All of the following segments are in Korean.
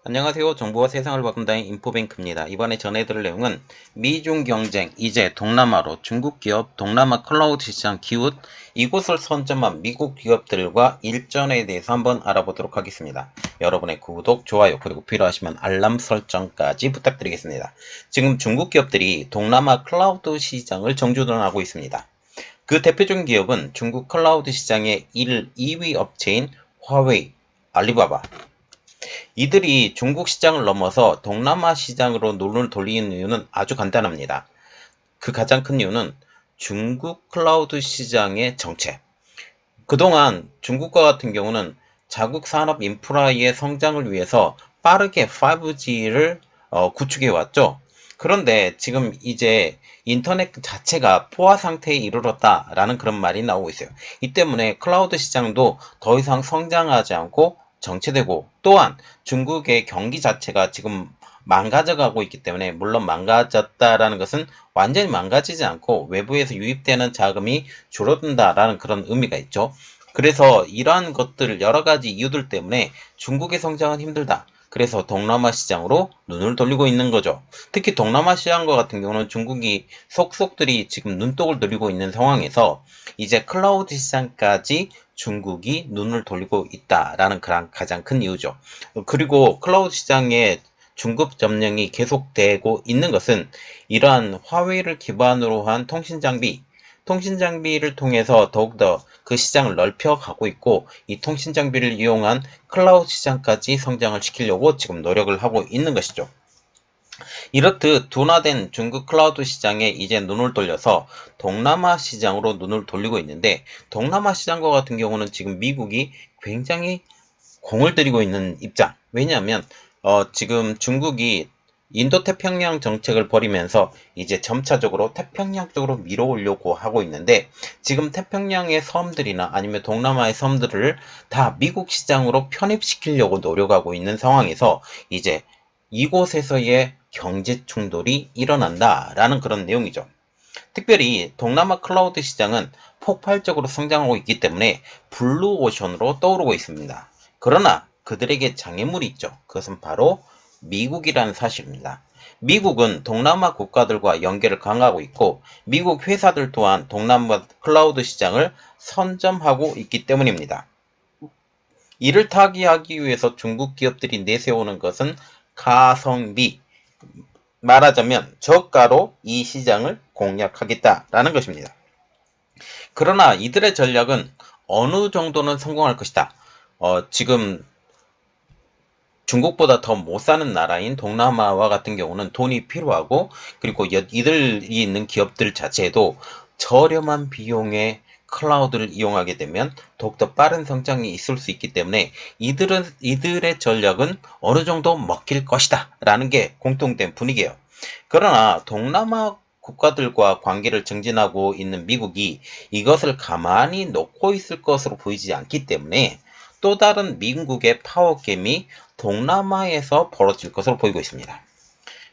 안녕하세요. 정보와 세상을 바꾼다는 인포뱅크입니다. 이번에 전해드릴 내용은 미중 경쟁, 이제 동남아로 중국 기업 동남아 클라우드 시장 기웃, 이곳을 선점한 미국 기업들과 일전에 대해서 한번 알아보도록 하겠습니다. 여러분의 구독, 좋아요, 그리고 필요하시면 알람 설정까지 부탁드리겠습니다. 지금 중국 기업들이 동남아 클라우드 시장을 정주행하고 있습니다. 그 대표적인 기업은 중국 클라우드 시장의 1, 2위 업체인 화웨이, 알리바바, 이들이 중국 시장을 넘어서 동남아 시장으로 눈을 돌리는 이유는 아주 간단합니다. 그 가장 큰 이유는 중국 클라우드 시장의 정책. 그동안 중국과 같은 경우는 자국 산업 인프라의 성장을 위해서 빠르게 5G를 구축해 왔죠. 그런데 지금 이제 인터넷 자체가 포화 상태에 이르렀다라는 그런 말이 나오고 있어요. 이 때문에 클라우드 시장도 더 이상 성장하지 않고 정체되고, 또한 중국의 경기 자체가 지금 망가져가고 있기 때문에, 물론 망가졌다라는 것은 완전히 망가지지 않고 외부에서 유입되는 자금이 줄어든다라는 그런 의미가 있죠. 그래서 이러한 것들, 여러 가지 이유들 때문에 중국의 성장은 힘들다. 그래서 동남아 시장으로 눈을 돌리고 있는 거죠. 특히 동남아 시장과 같은 경우는 중국이 속속들이 지금 눈독을 들이고 있는 상황에서 이제 클라우드 시장까지 중국이 눈을 돌리고 있다라는 그런 가장 큰 이유죠. 그리고 클라우드 시장의 중국 점령이 계속되고 있는 것은 이러한 화웨이를 기반으로 한 통신 장비를 통해서 더욱더 그 시장을 넓혀가고 있고, 이 통신 장비를 이용한 클라우드 시장까지 성장을 시키려고 지금 노력을 하고 있는 것이죠. 이렇듯 둔화된 중국 클라우드 시장에 이제 눈을 돌려서 동남아 시장으로 눈을 돌리고 있는데, 동남아 시장과 같은 경우는 지금 미국이 굉장히 공을 들이고 있는 입장. 왜냐하면 지금 중국이 인도태평양 정책을 벌이면서 이제 점차적으로 태평양 쪽으로 밀어오려고 하고 있는데, 지금 태평양의 섬들이나 아니면 동남아의 섬들을 다 미국 시장으로 편입시키려고 노력하고 있는 상황에서 이제 이곳에서의 경제 충돌이 일어난다라는 그런 내용이죠. 특별히 동남아 클라우드 시장은 폭발적으로 성장하고 있기 때문에 블루오션으로 떠오르고 있습니다. 그러나 그들에게 장애물이 있죠. 그것은 바로 미국이라는 사실입니다. 미국은 동남아 국가들과 연계를 강화하고 있고, 미국 회사들 또한 동남아 클라우드 시장을 선점하고 있기 때문입니다. 이를 타개하기 위해서 중국 기업들이 내세우는 것은 가성비, 말하자면 저가로 이 시장을 공략하겠다라는 것입니다. 그러나 이들의 전략은 어느 정도는 성공할 것이다. 지금 중국보다 더 못 사는 나라인 동남아와 같은 경우는 돈이 필요하고, 그리고 이들이 있는 기업들 자체도 저렴한 비용의 클라우드를 이용하게 되면 더욱더 빠른 성장이 있을 수 있기 때문에 이들의 전략은 어느 정도 먹힐 것이다 라는 게 공통된 분위기예요. 그러나 동남아 국가들과 관계를 증진하고 있는 미국이 이것을 가만히 놓고 있을 것으로 보이지 않기 때문에 또 다른 미국의 파워게임이 동남아에서 벌어질 것으로 보이고 있습니다.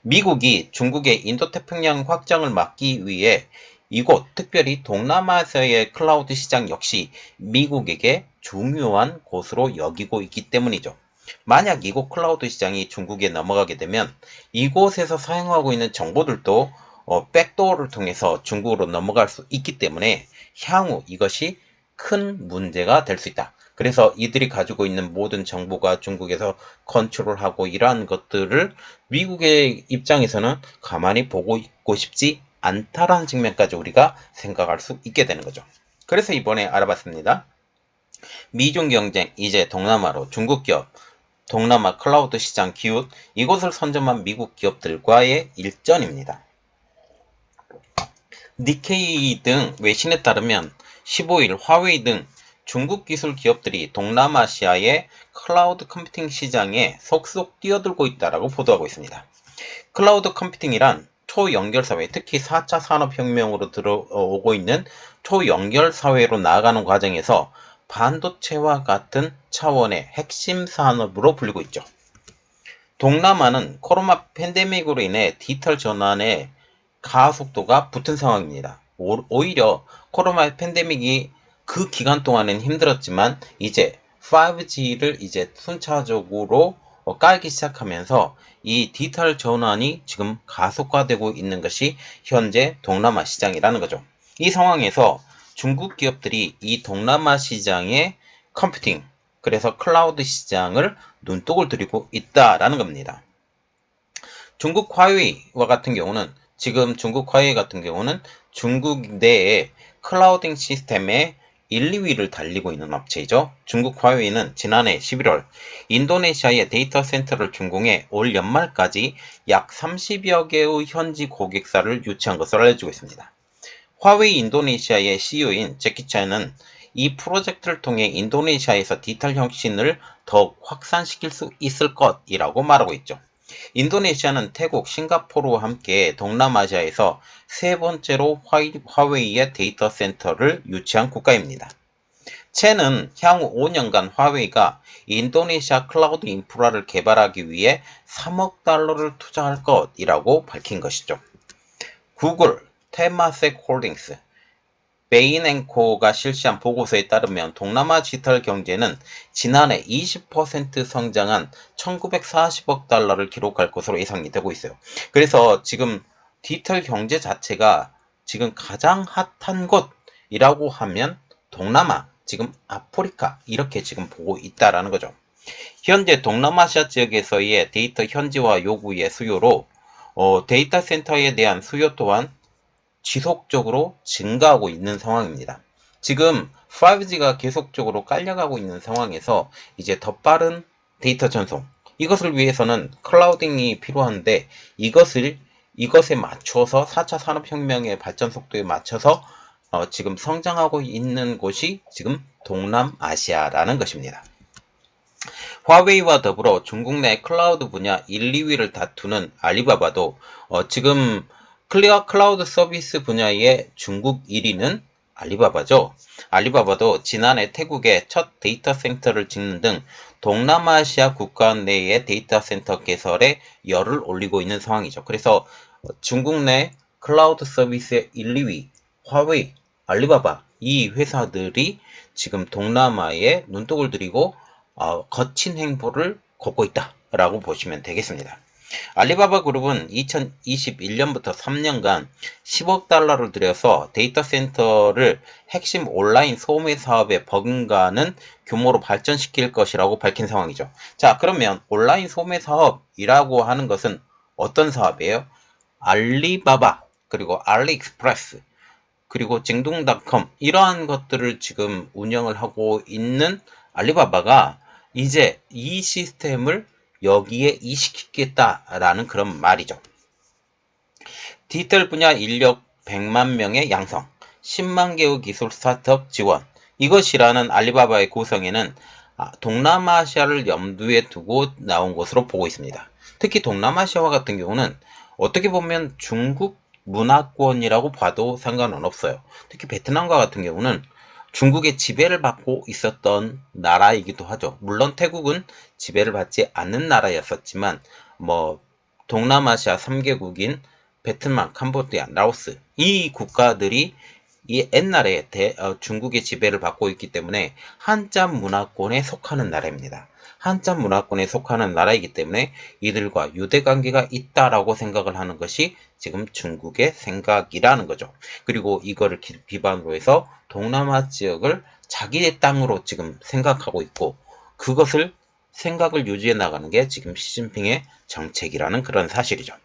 미국이 중국의 인도태평양 확장을 막기 위해 이곳, 특별히 동남아에서의 클라우드 시장 역시 미국에게 중요한 곳으로 여기고 있기 때문이죠. 만약 이곳 클라우드 시장이 중국에 넘어가게 되면 이곳에서 사용하고 있는 정보들도 백도어를 통해서 중국으로 넘어갈 수 있기 때문에 향후 이것이 큰 문제가 될 수 있다. 그래서 이들이 가지고 있는 모든 정보가 중국에서 컨트롤하고, 이러한 것들을 미국의 입장에서는 가만히 보고 있고 싶지 않다라는 측면까지 우리가 생각할 수 있게 되는 거죠. 그래서 이번에 알아봤습니다. 미중 경쟁, 이제 동남아로 중국 기업, 동남아 클라우드 시장 기웃, 이곳을 선점한 미국 기업들과의 일전입니다. 니케이 등 외신에 따르면 15일 화웨이 등 중국 기술 기업들이 동남아시아의 클라우드 컴퓨팅 시장에 속속 뛰어들고 있다고 보도하고 있습니다. 클라우드 컴퓨팅이란 초연결사회, 특히 4차 산업혁명으로 들어오고 있는 초연결사회로 나아가는 과정에서 반도체와 같은 차원의 핵심 산업으로 불리고 있죠. 동남아는 코로나 팬데믹으로 인해 디지털 전환의 가속도가 붙은 상황입니다. 오히려 코로나 팬데믹이 그 기간 동안은 힘들었지만 이제 5G를 이제 순차적으로 깔기 시작하면서 이 디지털 전환이 지금 가속화되고 있는 것이 현재 동남아 시장이라는 거죠. 이 상황에서 중국 기업들이 이 동남아 시장의 컴퓨팅, 그래서 클라우드 시장을 눈독을 들이고 있다라는 겁니다. 중국 화웨이와 같은 경우는 지금 중국 화웨이 같은 경우는 중국 내에 클라우딩 시스템의 1, 2위를 달리고 있는 업체이죠. 중국 화웨이는 지난해 11월 인도네시아의 데이터 센터를 준공해 올 연말까지 약 30여 개의 현지 고객사를 유치한 것으로 알려지고 있습니다. 화웨이 인도네시아의 CEO인 제키 찬은 이 프로젝트를 통해 인도네시아에서 디지털 혁신을 더욱 확산시킬 수 있을 것이라고 말하고 있죠. 인도네시아는 태국, 싱가포르와 함께 동남아시아에서 세 번째로 화웨이의 데이터 센터를 유치한 국가입니다. 첸은 향후 5년간 화웨이가 인도네시아 클라우드 인프라를 개발하기 위해 3억 달러를 투자할 것이라고 밝힌 것이죠. 구글, 테마섹 홀딩스, 베인앤코가 실시한 보고서에 따르면 동남아 디지털 경제는 지난해 20% 성장한 1940억 달러를 기록할 것으로 예상이 되고 있어요. 그래서 지금 디지털 경제 자체가 지금 가장 핫한 곳이라고 하면 동남아, 지금 아프리카 이렇게 지금 보고 있다라는 거죠. 현재 동남아시아 지역에서의 데이터 현지화 요구의 수요로 데이터 센터에 대한 수요 또한 지속적으로 증가하고 있는 상황입니다. 지금 5G가 계속적으로 깔려가고 있는 상황에서 이제 더 빠른 데이터 전송, 이것을 위해서는 클라우딩이 필요한데 이것에 맞춰서 4차 산업혁명의 발전 속도에 맞춰서 지금 성장하고 있는 곳이 지금 동남아시아라는 것입니다. 화웨이와 더불어 중국 내 클라우드 분야 1, 2위를 다투는 알리바바도 지금 클라우드 서비스 분야의 중국 1위는 알리바바죠. 알리바바도 지난해 태국에 첫 데이터 센터를 짓는 등 동남아시아 국가 내의 데이터 센터 개설에 열을 올리고 있는 상황이죠. 그래서 중국 내 클라우드 서비스의 1, 2위, 화웨이, 알리바바 이 회사들이 지금 동남아에 눈독을 들이고 거친 행보를 걷고 있다라고 보시면 되겠습니다. 알리바바 그룹은 2021년부터 3년간 10억 달러를 들여서 데이터 센터를 핵심 온라인 소매 사업에 버금가는 규모로 발전시킬 것이라고 밝힌 상황이죠. 자, 그러면 온라인 소매 사업이라고 하는 것은 어떤 사업이에요? 알리바바, 그리고 알리익스프레스, 그리고 징동닷컴 이러한 것들을 지금 운영을 하고 있는 알리바바가 이제 이 시스템을 여기에 이식시키겠다라는 그런 말이죠. 디지털 분야 인력 100만 명의 양성, 10만 개의 기술 스타트업 지원, 이것이라는 알리바바의 구성에는 동남아시아를 염두에 두고 나온 것으로 보고 있습니다. 특히 동남아시아와 같은 경우는 어떻게 보면 중국 문화권이라고 봐도 상관은 없어요. 특히 베트남과 같은 경우는 중국의 지배를 받고 있었던 나라이기도 하죠. 물론 태국은 지배를 받지 않는 나라였었지만 동남아시아 3개국인 베트남, 캄보디아, 라오스 이 국가들이 이 옛날에 중국의 지배를 받고 있기 때문에 한자 문화권에 속하는 나라입니다. 한자 문화권에 속하는 나라이기 때문에 이들과 유대 관계가 있다라고 생각을 하는 것이 지금 중국의 생각이라는 거죠. 그리고 이거를 기반으로 해서 동남아 지역을 자기의 땅으로 지금 생각하고 있고 그것을 생각을 유지해 나가는 게 지금 시진핑의 정책이라는 그런 사실이죠.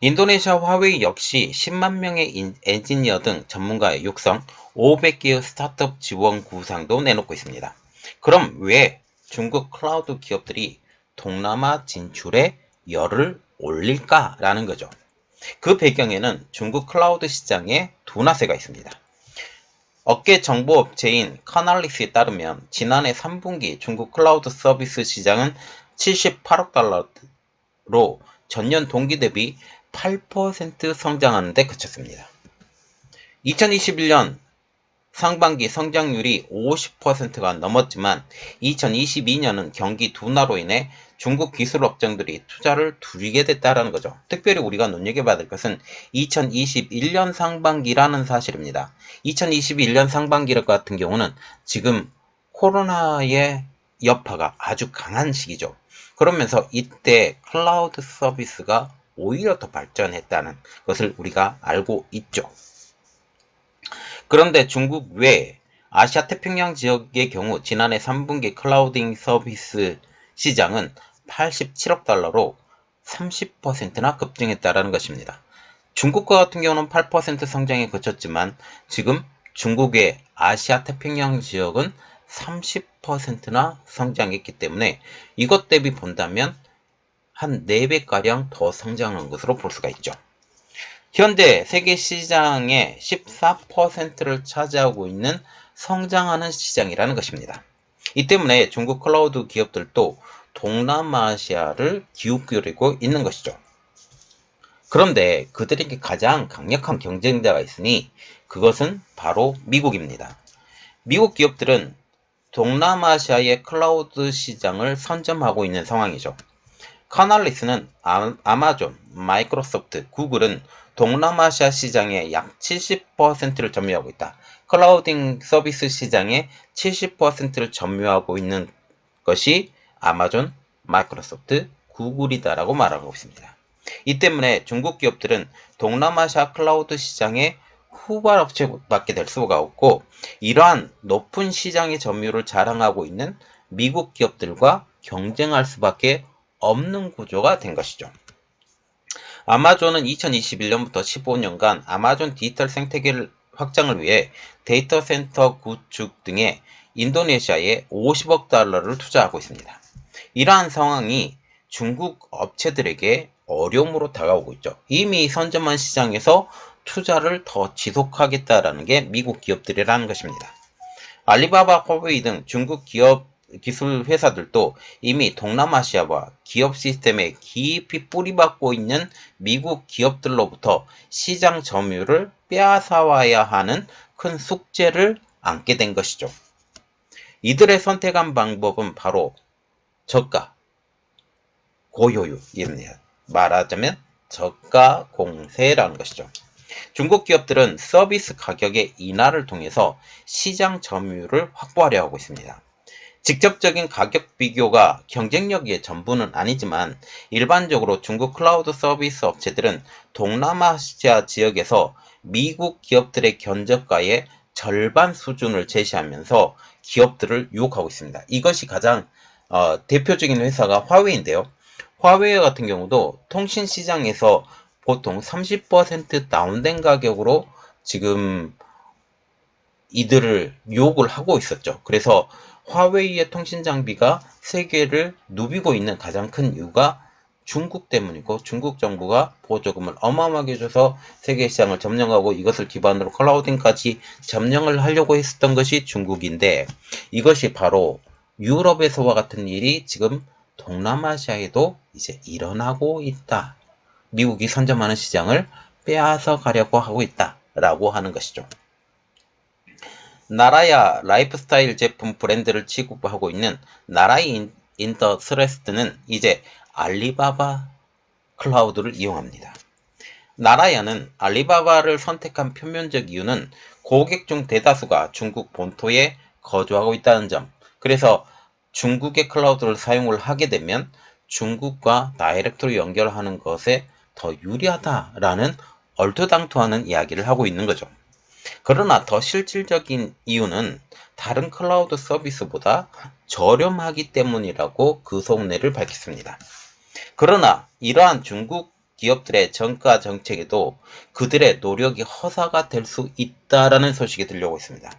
인도네시아 화웨이 역시 10만 명의 엔지니어 등 전문가의 육성, 500개의 스타트업 지원 구상도 내놓고 있습니다. 그럼 왜 중국 클라우드 기업들이 동남아 진출에 열을 올릴까라는 거죠. 그 배경에는 중국 클라우드 시장에 둔화세가 있습니다. 업계 정보업체인 카날리스에 따르면 지난해 3분기 중국 클라우드 서비스 시장은 78억 달러로 전년 동기 대비 8% 성장하는 데 그쳤습니다. 2021년 상반기 성장률이 50%가 넘었지만 2022년은 경기 둔화로 인해 중국 기술 업종들이 투자를 줄이게 됐다는 거죠. 특별히 우리가 눈여겨봐야 될 것은 2021년 상반기라는 사실입니다. 2021년 상반기 같은 경우는 지금 코로나의 여파가 아주 강한 시기죠. 그러면서 이때 클라우드 서비스가 오히려 더 발전했다는 것을 우리가 알고 있죠. 그런데 중국 외 아시아 태평양 지역의 경우 지난해 3분기 클라우딩 서비스 시장은 87억 달러로 30%나 급증했다는 것입니다. 중국과 같은 경우는 8% 성장에 그쳤지만 지금 중국의 아시아 태평양 지역은 30%나 성장했기 때문에 이것 대비 본다면 한 4배가량 더 성장한 것으로 볼 수가 있죠. 현재 세계 시장의 14%를 차지하고 있는 성장하는 시장이라는 것입니다. 이 때문에 중국 클라우드 기업들도 동남아시아를 기웃거리고 있는 것이죠. 그런데 그들에게 가장 강력한 경쟁자가 있으니 그것은 바로 미국입니다. 미국 기업들은 동남아시아의 클라우드 시장을 선점하고 있는 상황이죠. 카날리스는 아마존, 마이크로소프트, 구글은 동남아시아 시장의 약 70%를 점유하고 있다. 클라우딩 서비스 시장의 70%를 점유하고 있는 것이 아마존, 마이크로소프트, 구글이다라고 말하고 있습니다. 이 때문에 중국 기업들은 동남아시아 클라우드 시장의 후발업체밖에 될 수가 없고 이러한 높은 시장의 점유율을 자랑하고 있는 미국 기업들과 경쟁할 수밖에 없는 구조가 된 것이죠. 아마존은 2021년부터 15년간 아마존 디지털 생태계 확장을 위해 데이터 센터 구축 등에 인도네시아에 50억 달러를 투자하고 있습니다. 이러한 상황이 중국 업체들에게 어려움으로 다가오고 있죠. 이미 선점한 시장에서 투자를 더 지속하겠다라는 게 미국 기업들이라는 것입니다. 알리바바, 화웨이 등 중국 기업 기술 회사들도 이미 동남아시아와 기업 시스템에 깊이 뿌리박고 있는 미국 기업들로부터 시장 점유율을 빼앗아와야 하는 큰 숙제를 안게 된 것이죠. 이들의 선택한 방법은 바로 저가, 고효율입니다. 말하자면 저가 공세라는 것이죠. 중국 기업들은 서비스 가격의 인하를 통해서 시장 점유율을 확보하려 하고 있습니다. 직접적인 가격 비교가 경쟁력의 전부는 아니지만 일반적으로 중국 클라우드 서비스 업체들은 동남아시아 지역에서 미국 기업들의 견적가의 절반 수준을 제시하면서 기업들을 유혹하고 있습니다. 이것이 가장 대표적인 회사가 화웨이인데요. 화웨이 같은 경우도 통신 시장에서 보통 30% 다운된 가격으로 지금 이들을 유혹을 하고 있었죠. 그래서 화웨이의 통신 장비가 세계를 누비고 있는 가장 큰 이유가 중국 때문이고 중국 정부가 보조금을 어마어마하게 줘서 세계 시장을 점령하고 이것을 기반으로 클라우딩까지 점령을 하려고 했었던 것이 중국인데 이것이 바로 유럽에서와 같은 일이 지금 동남아시아에도 이제 일어나고 있다. 미국이 선점하는 시장을 빼앗아 가려고 하고 있다라고 하는 것이죠. 나라야 라이프스타일 제품 브랜드를 취급하고 있는 나라이 인더스트리는 이제 알리바바 클라우드를 이용합니다. 나라야는 알리바바를 선택한 표면적 이유는 고객 중 대다수가 중국 본토에 거주하고 있다는 점. 그래서 중국의 클라우드를 사용을 하게 되면 중국과 다이렉트로 연결하는 것에 더 유리하다라는 얼토당토하는 이야기를 하고 있는 거죠. 그러나 더 실질적인 이유는 다른 클라우드 서비스보다 저렴하기 때문이라고 그 속내를 밝혔습니다. 그러나 이러한 중국 기업들의 정가 정책에도 그들의 노력이 허사가 될 수 있다라는 소식이 들려오고 있습니다.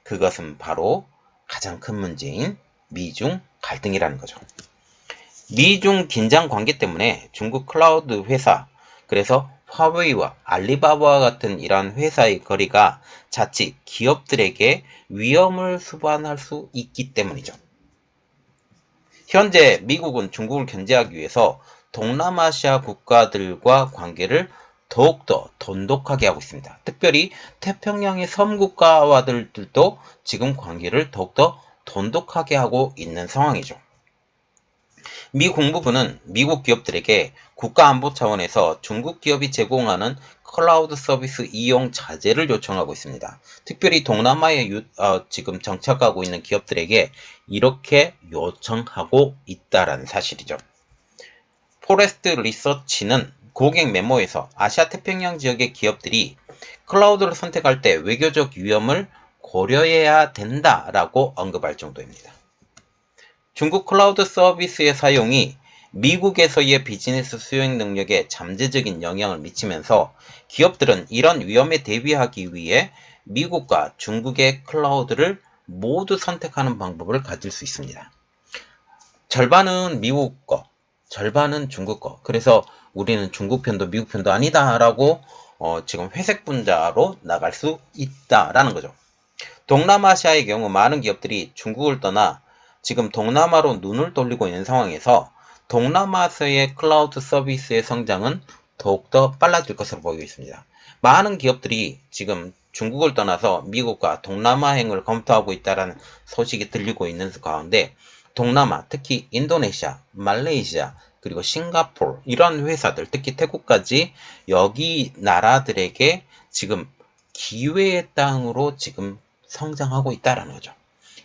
그것은 바로 가장 큰 문제인 미중 갈등이라는 거죠. 미중 긴장 관계 때문에 중국 클라우드 회사, 그래서 화웨이와 알리바바와 같은 이러한 회사의 거래가 자칫 기업들에게 위험을 수반할 수 있기 때문이죠. 현재 미국은 중국을 견제하기 위해서 동남아시아 국가들과 관계를 더욱더 돈독하게 하고 있습니다. 특별히 태평양의 섬 국가와들도 지금 관계를 더욱더 돈독하게 하고 있는 상황이죠. 미 국무부는 미국 기업들에게 국가안보 차원에서 중국 기업이 제공하는 클라우드 서비스 이용 자제를 요청하고 있습니다. 특별히 동남아에 지금 정착하고 있는 기업들에게 이렇게 요청하고 있다라는 사실이죠. 포레스트 리서치는 고객 메모에서 아시아 태평양 지역의 기업들이 클라우드를 선택할 때 외교적 위험을 고려해야 된다라고 언급할 정도입니다. 중국 클라우드 서비스의 사용이 미국에서의 비즈니스 수행 능력에 잠재적인 영향을 미치면서 기업들은 이런 위험에 대비하기 위해 미국과 중국의 클라우드를 모두 선택하는 방법을 가질 수 있습니다. 절반은 미국 거, 절반은 중국 거. 그래서 우리는 중국 편도 미국 편도 아니다라고 지금 회색 분자로 나갈 수 있다라는 거죠. 동남아시아의 경우 많은 기업들이 중국을 떠나 지금 동남아로 눈을 돌리고 있는 상황에서 동남아에서의 클라우드 서비스의 성장은 더욱더 빨라질 것으로 보이고 있습니다. 많은 기업들이 지금 중국을 떠나서 미국과 동남아행을 검토하고 있다는 소식이 들리고 있는 가운데 동남아, 특히 인도네시아, 말레이시아, 그리고 싱가포르 이런 회사들, 특히 태국까지 여기 나라들에게 지금 기회의 땅으로 지금 성장하고 있다는 거죠.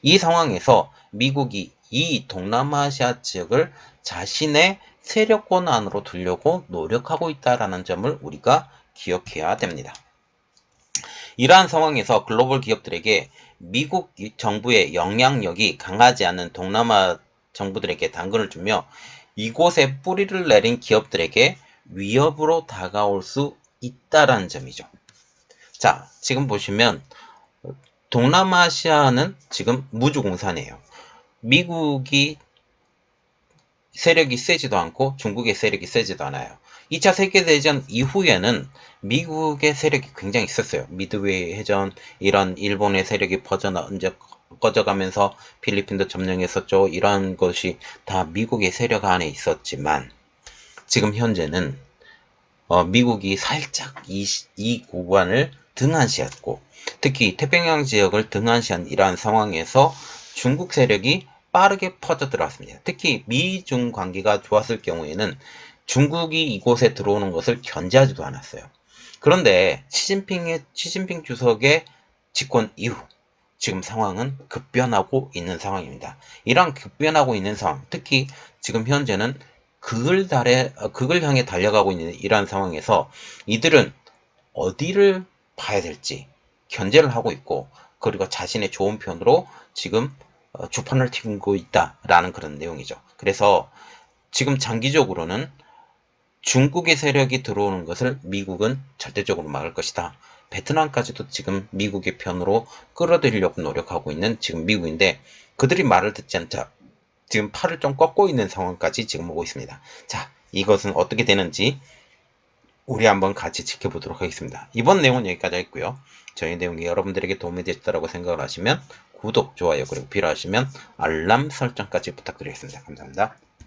이 상황에서 미국이 이 동남아시아 지역을 자신의 세력권 안으로 두려고 노력하고 있다는 점을 우리가 기억해야 됩니다. 이러한 상황에서 글로벌 기업들에게 미국 정부의 영향력이 강하지 않은 동남아 정부들에게 당근을 주며 이곳에 뿌리를 내린 기업들에게 위협으로 다가올 수 있다는 점이죠. 자, 지금 보시면 동남아시아는 지금 무주공산이에요. 미국이 세력이 세지도 않고 중국의 세력이 세지도 않아요. 2차 세계대전 이후에는 미국의 세력이 굉장히 있었어요. 미드웨이 해전, 이런 일본의 세력이 꺼져가면서 필리핀도 점령했었죠. 이런 것이 다 미국의 세력 안에 있었지만 지금 현재는 미국이 살짝 이 구간을 등한시했고 특히 태평양 지역을 등한시한 이러한 상황에서 중국 세력이 빠르게 퍼져 들어왔습니다. 특히 미중 관계가 좋았을 경우에는 중국이 이곳에 들어오는 것을 견제하지도 않았어요. 그런데 시진핑 주석의 집권 이후 지금 상황은 급변하고 있는 상황입니다. 이러한 급변하고 있는 상황, 특히 지금 현재는 극을 향해 달려가고 있는 이러한 상황에서 이들은 어디를 봐야 될지 견제를 하고 있고 그리고 자신의 좋은 편으로 지금 주판을 튕고 있다라는 그런 내용이죠. 그래서 지금 장기적으로는 중국의 세력이 들어오는 것을 미국은 절대적으로 막을 것이다. 베트남까지도 지금 미국의 편으로 끌어들이려고 노력하고 있는 지금 미국인데 그들이 말을 듣지 않자 지금 팔을 좀 꺾고 있는 상황까지 지금 오고 있습니다. 자, 이것은 어떻게 되는지 우리 한번 같이 지켜보도록 하겠습니다. 이번 내용은 여기까지 했고요. 저희 내용이 여러분들에게 도움이 되셨다고 생각을 하시면 구독, 좋아요, 그리고 필요하시면 알람 설정까지 부탁드리겠습니다. 감사합니다.